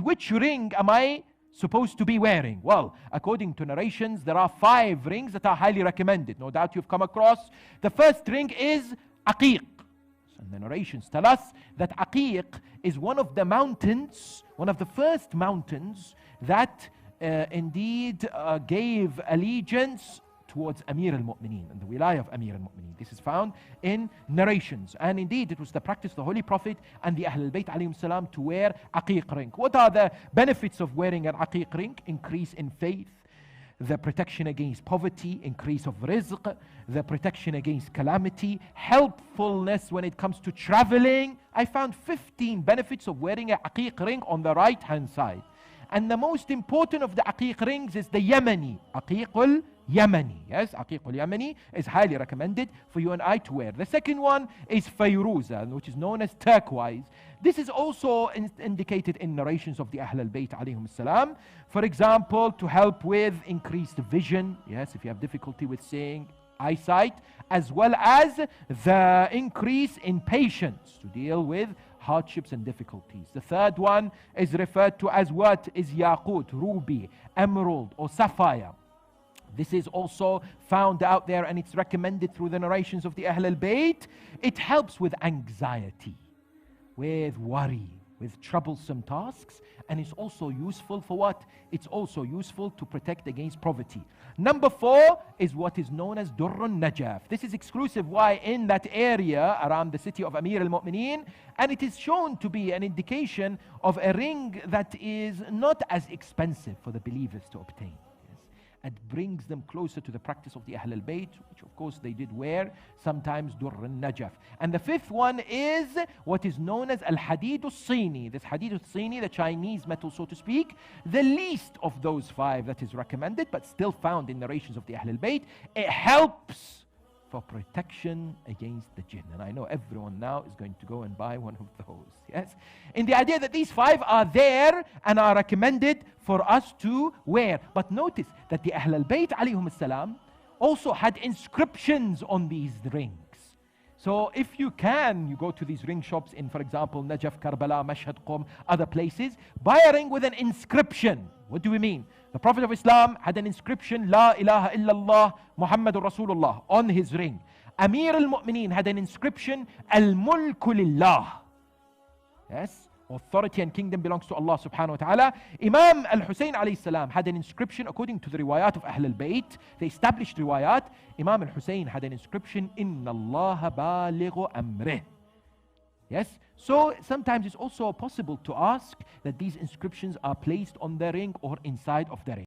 which ring am I supposed to be wearing? Well, according to narrations, there are 5 rings that are highly recommended. No doubt you've come across. The first ring is Aqiq. And the narrations tell us that Aqiq is one of the mountains, one of the first mountains that indeed gave allegiance towards Amir al-Mu'mineen and the wilayah of Amir al-Mu'mineen. This is found in narrations. And indeed, it was the practice of the Holy Prophet and the Ahl al-Bayt alayhim salam to wear Aqiq ring. What are the benefits of wearing an Aqiq ring? Increase in faith, the protection against poverty, increase of rizq, the protection against calamity, helpfulness when it comes to traveling. I found 15 benefits of wearing an Aqiq ring on the right hand side. And the most important of the Aqiq rings is the Yamani, Aqiq Yamani. Yes, Aqiq Yamani is highly recommended for you and I to wear. The second one is Fayruza, which is known as turquoise. This is also indicated in narrations of the Ahl al-Bayt alayhim salam. For example, to help with increased vision. Yes, if you have difficulty with seeing, eyesight, as well as the increase in patience to deal with hardships and difficulties. The third one is referred to as what? Is Yaqut, ruby, emerald, or sapphire. This is also found out there and it's recommended through the narrations of the Ahl al-Bayt. It helps with anxiety, with worry, with troublesome tasks, and it's also useful for what? It's also useful to protect against poverty. Number 4 is what is known as Durrun Najaf. This is exclusive. Why? In that area around the city of Amir al-Mu'mineen, and it is shown to be an indication of a ring that is not as expensive for the believers to obtain. It brings them closer to the practice of the Ahl al-Bayt, which of course they did wear sometimes Durrun Najaf. And the 5th one is what is known as Al-Hadid al-Sini. This Hadid al-Sini, the Chinese metal so to speak, the least of those 5 that is recommended, but still found in narrations of the Ahl al-Bayt. It helps for protection against the jinn. And I know everyone now is going to go and buy one of those. Yes? In the idea that these 5 are there and are recommended for us to wear. But notice that the Ahl al-Bayt alayhim salam also had inscriptions on these rings. So if you can, you go to these ring shops in, for example, Najaf, Karbala, Mashhad, Qom, other places, buy a ring with an inscription. What do we mean? The Prophet of Islam had an inscription, La ilaha illallah Muhammadur Rasulullah, on his ring. Amir al-Mu'mineen had an inscription, Al-Mulku Lillah. Yes, authority and kingdom belongs to Allah subhanahu wa ta'ala. Imam al-Hussein alayhi salam had an inscription according to the riwayat of Ahl al-Bayt, the established riwayat. Imam al-Hussein had an inscription, Inna Allah balighu amrih. Yes, so sometimes it's also possible to ask that these inscriptions are placed on the ring or inside of the ring.